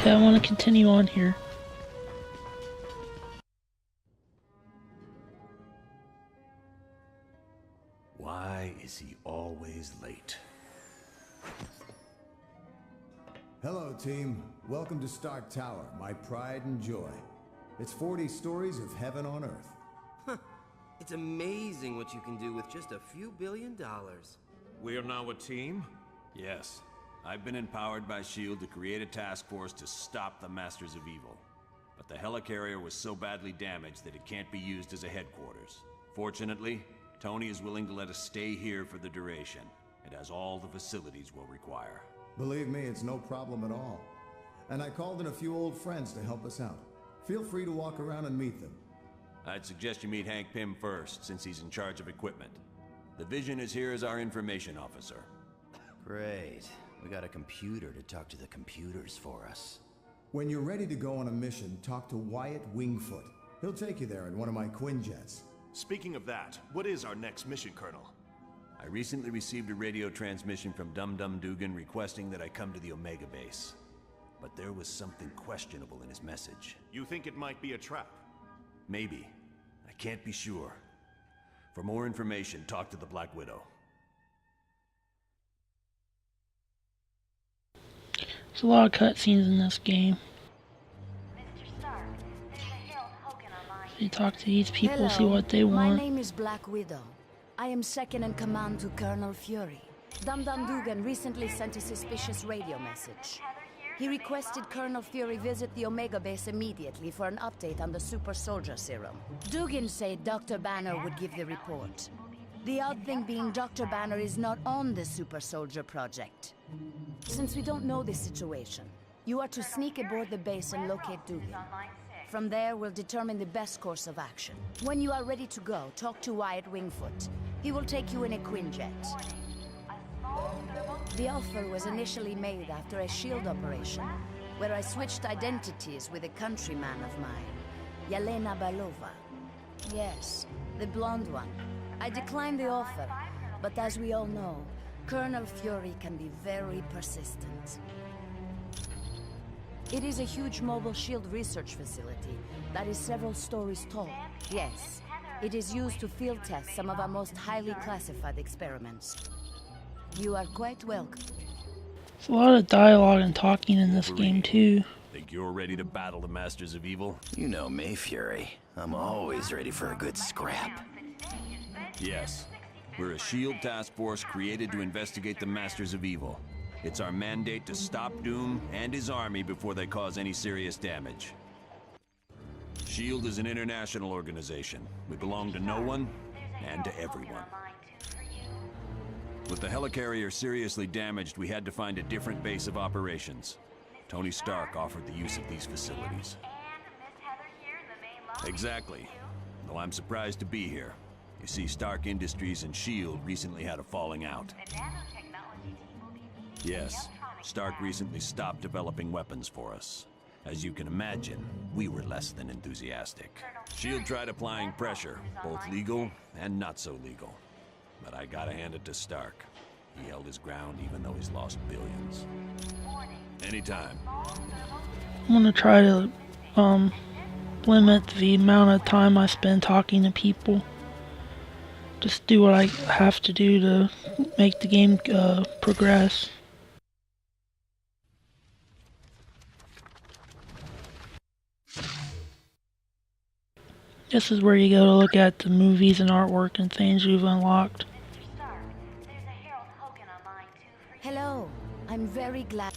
Okay, I want to continue on here. Why is he always late? Hello, team. Welcome to Stark Tower, my pride and joy. It's 40 stories of heaven on Earth. Huh. It's amazing what you can do with just a few $1 billion. We are now a team? Yes. I've been empowered by S.H.I.E.L.D. to create a task force to stop the Masters of Evil. But the helicarrier was so badly damaged that it can't be used as a headquarters. Fortunately, Tony is willing to let us stay here for the duration. It has all the facilities we'll require. Believe me, it's no problem at all. And I called in a few old friends to help us out. Feel free to walk around and meet them. I'd suggest you meet Hank Pym first, since he's in charge of equipment. The Vision is here as our information officer. Great. We got a computer to talk to the computers for us. When you're ready to go on a mission, talk to Wyatt Wingfoot. He'll take you there in one of my Quinjets. Speaking of that, what is our next mission, Colonel? I recently received a radio transmission from Dum Dum Dugan requesting that I come to the Omega base. But there was something questionable in his message. You think it might be a trap? Maybe. I can't be sure. For more information, talk to the Black Widow. There's a lot of cutscenes in this game. So you talk to these people, Hello. see what they want. My name is Black Widow. I am second in command to Colonel Fury. Dum Dum Dugan recently sent a suspicious radio message. He requested Colonel Fury visit the Omega base immediately for an update on the super soldier serum. Dugan said Dr. Banner would give the report. The odd thing being Dr. Banner is not on the super soldier project. Since we don't know the situation, you are to sneak aboard the base and locate Dugan. From there, we'll determine the best course of action. When you are ready to go, talk to Wyatt Wingfoot. He will take you in a Quinjet. The offer was initially made after a S.H.I.E.L.D. operation, where I switched identities with a countryman of mine, Yelena Belova. Yes, the blonde one. I declined the offer, but as we all know, Colonel Fury can be very persistent. It is a huge mobile S.H.I.E.L.D. research facility that is several stories tall. Yes, it is used to field test some of our most highly classified experiments. You are quite welcome. There's a lot of dialogue and talking in this game too. Think you're ready to battle the Masters of Evil? You know me, Fury. I'm always ready for a good scrap. Yes. We're a S.H.I.E.L.D. task force created to investigate the Masters of Evil. It's our mandate to stop Doom and his army before they cause any serious damage. S.H.I.E.L.D. is an international organization. We belong to no one and to everyone. With the helicarrier seriously damaged, we had to find a different base of operations. Tony Stark offered the use of these facilities. Exactly. Though I'm surprised to be here. You see, Stark Industries and S.H.I.E.L.D. recently had a falling out. Yes, Stark recently stopped developing weapons for us. As you can imagine, we were less than enthusiastic. S.H.I.E.L.D. tried applying pressure, both legal and not so legal. But I gotta hand it to Stark. He held his ground even though he's lost billions. Anytime. I'm gonna try to limit the amount of time I spend talking to people. Just do what I have to do to make the game progress. This is where you go to look at the movies and artwork and things you've unlocked. Hello, I'm very glad.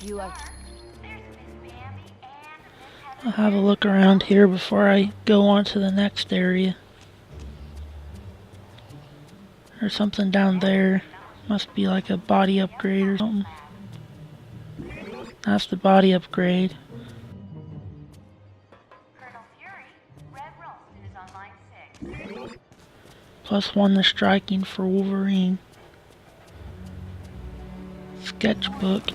You are... I'll have a look around here before I go on to the next area. There's something down there. Must be like a body upgrade or something. That's the body upgrade. +1 the striking for Wolverine. Sketchbook.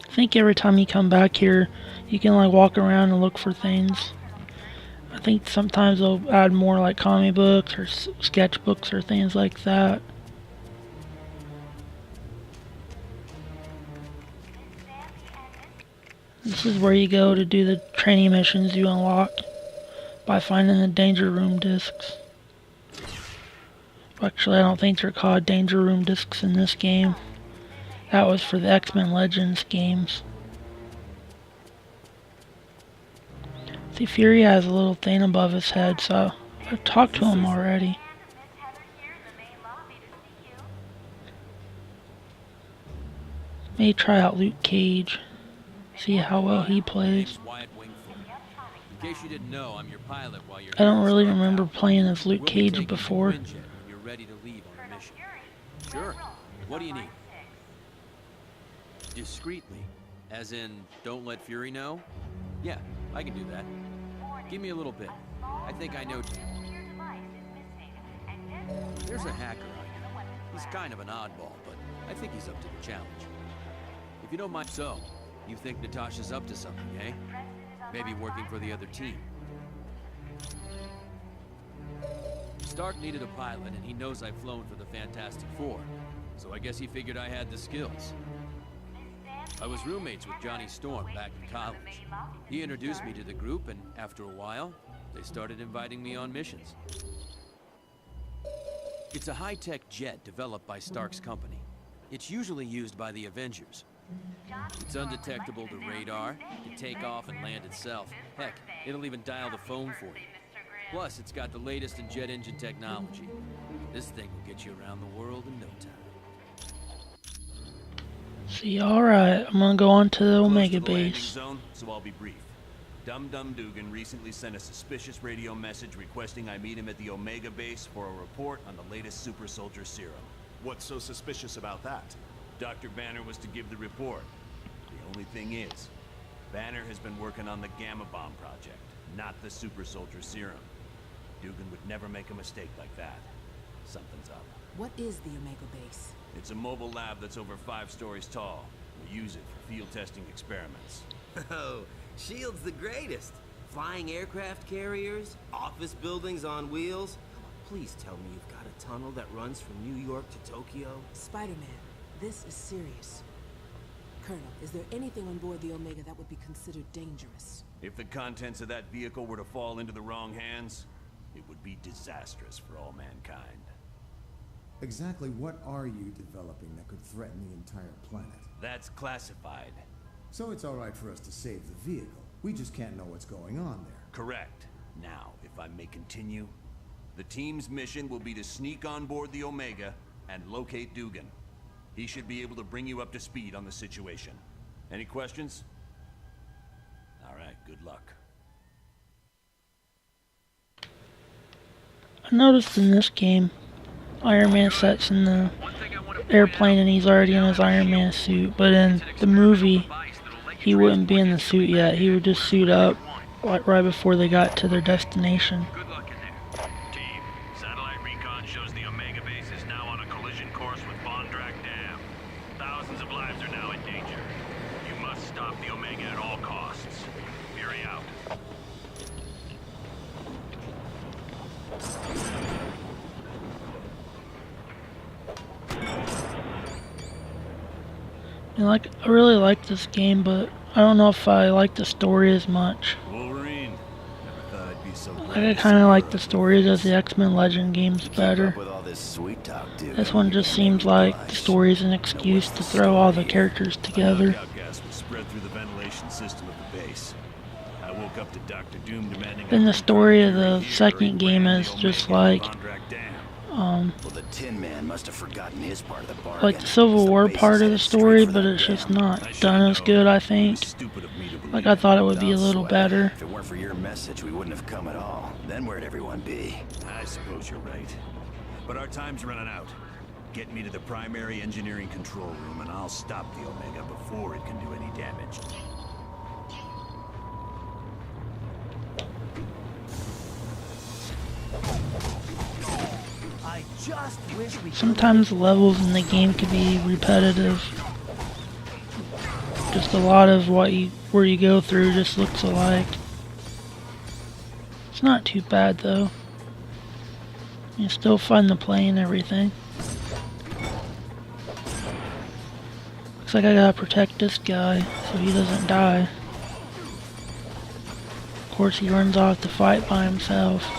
I think every time you come back here, you can like walk around and look for things. I think sometimes they'll add more like comic books or sketchbooks or things like that. This is where you go to do the training missions you unlock by finding the Danger Room discs. Actually, I don't think they're called Danger Room discs in this game. That was for the X-Men Legends games. See, Fury has a little thing above his head, so I've talked to him already. May try out Luke Cage. See how well he plays. In case you didn't know, I'm your pilot while you're I don't really remember playing as Luke Cage before. You're ready to leave on a mission. Sure. What do you need? Discreetly. As in, don't let Fury know? Yeah, I can do that. Give me a little bit. I think I know. There's a hacker I know. He's kind of an oddball, but I think he's up to the challenge. If you don't mind, so, you think Natasha's up to something, eh? Maybe working for the other team. Stark needed a pilot, and he knows I've flown for the Fantastic Four, so I guess he figured I had the skills. I was roommates with Johnny Storm back in college. He introduced me to the group, and after a while, they started inviting me on missions. It's a high-tech jet developed by Stark's company. It's usually used by the Avengers. It's undetectable to radar, can take off and land itself. Heck, it'll even dial the phone for you. Plus, it's got the latest in jet engine technology. This thing will get you around the world in no time. See, alright, I'm gonna go on to the Omega base. Zone, so I'll be brief. Dum Dum Dugan recently sent a suspicious radio message requesting I meet him at the Omega base for a report on the latest super soldier serum. What's so suspicious about that? Dr. Banner was to give the report. The only thing is, Banner has been working on the Gamma Bomb project, not the super soldier serum. Dugan would never make a mistake like that. Something's up. What is the Omega base? It's a mobile lab that's over 5 stories tall. We use it for field testing experiments. Oh, S.H.I.E.L.D's the greatest. Flying aircraft carriers, office buildings on wheels. Please tell me you've got a tunnel that runs from New York to Tokyo. Spider-Man, this is serious. Colonel, is there anything on board the Omega that would be considered dangerous? If the contents of that vehicle were to fall into the wrong hands, it would be disastrous for all mankind. Exactly what are you developing that could threaten the entire planet? That's classified. So it's all right for us to save the vehicle. We just can't know what's going on there. Correct. Now, if I may continue, the team's mission will be to sneak on board the Omega and locate Dugan. He should be able to bring you up to speed on the situation. Any questions? All right, good luck. I noticed in this game, Iron Man sits in the airplane and he's already in his Iron Man suit, but in the movie, he wouldn't be in the suit yet. He would just suit up like right before they got to their destination. Good luck in there. Team, satellite recon shows the Omega base is now on a collision course with Bondrak Dam. Thousands of lives are now in danger. You must stop the Omega at all costs. Fury out. And I really like this game, but I don't know if I like the story as much. Wolverine. Never thought I'd be so I kind of like the stories of the X-Men Legend games better. With all this sweet talk, dude. This one just seems like the story is an excuse to throw all the characters together. Knockout gas was spread through the ventilation system of the base. I woke up to Dr. Doom demanding. Then the story of the second game is just like Well, the Tin Man must have forgotten his part of the bargain. like the Civil War part of the story, but it's just not done as good, I think. Like I thought it would be a little better. If it weren't for your message, we wouldn't have come at all. Then where'd everyone be? I suppose you're right. But our time's running out. Get me to the primary engineering control room and I'll stop the Omega before it can do any damage. Sometimes the levels in the game can be repetitive. Just a lot of where you go through just looks alike. It's not too bad though. It's still fun to play and everything. Looks like I gotta protect this guy so he doesn't die. Of course he runs off to fight by himself.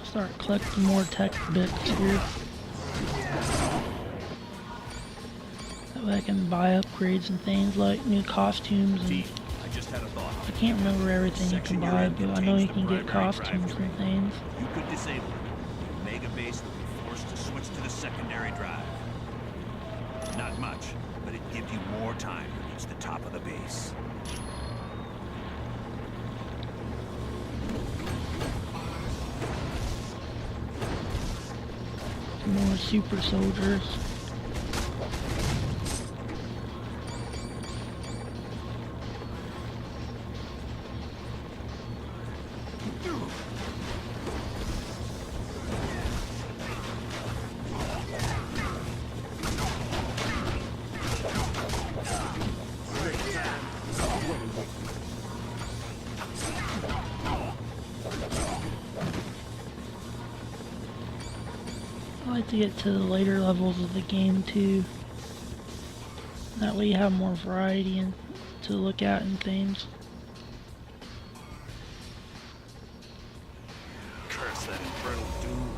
Start collecting more tech bits here. That way I can buy upgrades and things like new costumes and I can't remember everything you can buy, but I know you can get costumes and things. You could disable it. Omega Base would be forced to switch to the secondary drive. Not much, but it'd give you more time to reach the top of the base. More super soldiers. I like to get to the later levels of the game too. That way you have more variety and to look at and things. Curse that infernal doom.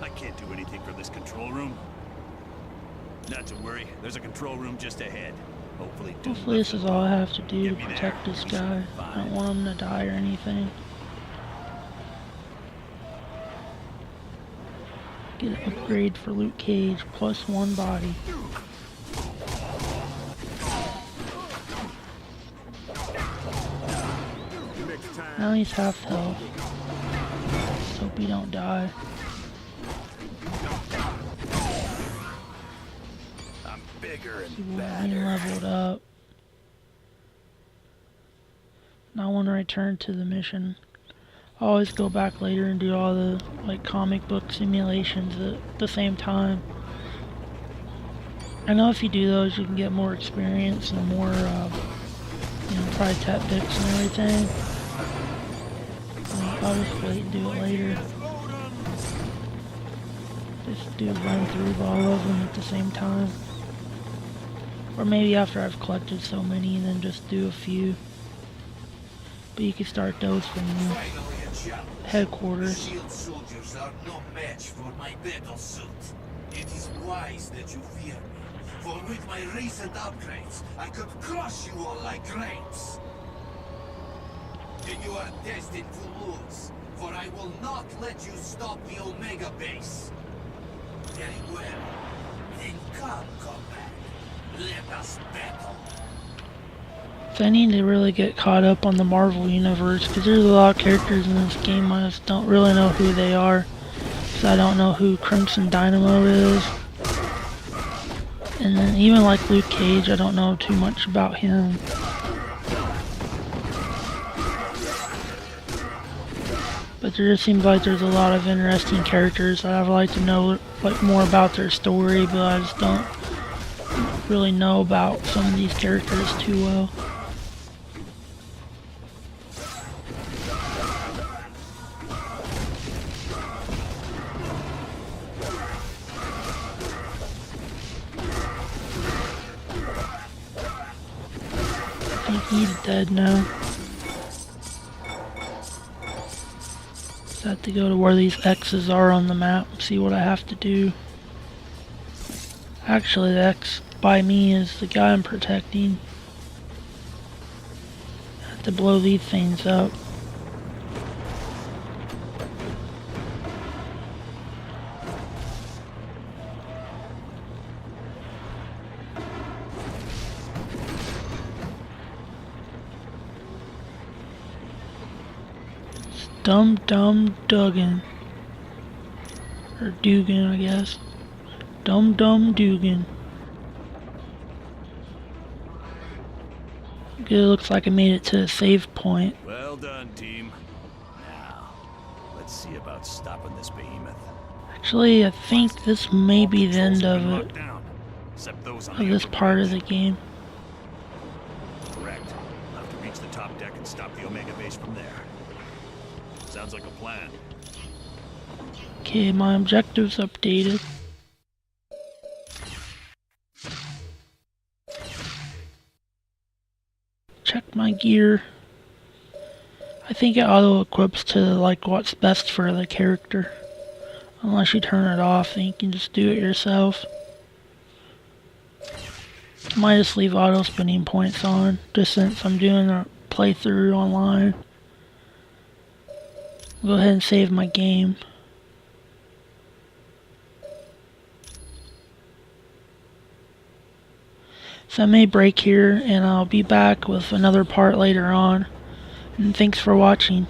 I can't do anything from this control room. Not to worry, there's a control room just ahead. Hopefully this is all I have to do to protect this guy. I don't want him to die or anything. Get an upgrade for Luke Cage, plus 1 body. Now he's half health. Just hope he don't die. I'm bigger and Being badder. leveled up. Now I want to return to the mission. I always go back later and do all the like comic book simulations at the same time. I know if you do those you can get more experience and more probably tech bits and everything. I'll just wait and do it later. Just do run through all of them at the same time. Or maybe after I've collected so many and then just do a few. But you can start those from headquarters. Shield soldiers are no match for my battle suit. It is wise that you fear me, for with my recent upgrades, I could crush you all like grapes. Then you are destined to lose, for I will not let you stop the Omega Base. Very well. Then come back. Let us battle. So I need to really get caught up on the Marvel Universe, because there's a lot of characters in this game I just don't really know who they are. So I don't know who Crimson Dynamo is. And then even like Luke Cage, I don't know too much about him. But there just seems like there's a lot of interesting characters that I'd like to know like more about their story, but I just don't really know about some of these characters too well. I think he's dead now. So I have to go to where these X's are on the map and see what I have to do. Actually, the X by me is the guy I'm protecting. I have to blow these things up. Dum Dum Dugan. Or Dugan, I guess. Dum Dum Dugan. Good, looks like I made it to a save point. Well done, team. Now, let's see about stopping this behemoth. Actually, I think this may be the end of it. Except those on Of this part of the game. Correct. I'll have to reach the top deck and stop the Omega base from there. Sounds like a plan. Okay, my objectives updated. Check my gear. I think it auto equips to like what's best for the character. Unless you turn it off, then you can just do it yourself. I might just leave auto spinning points on, just since I'm doing a playthrough online. I'll go ahead and save my game. So I may break here, and I'll be back with another part later on. And thanks for watching.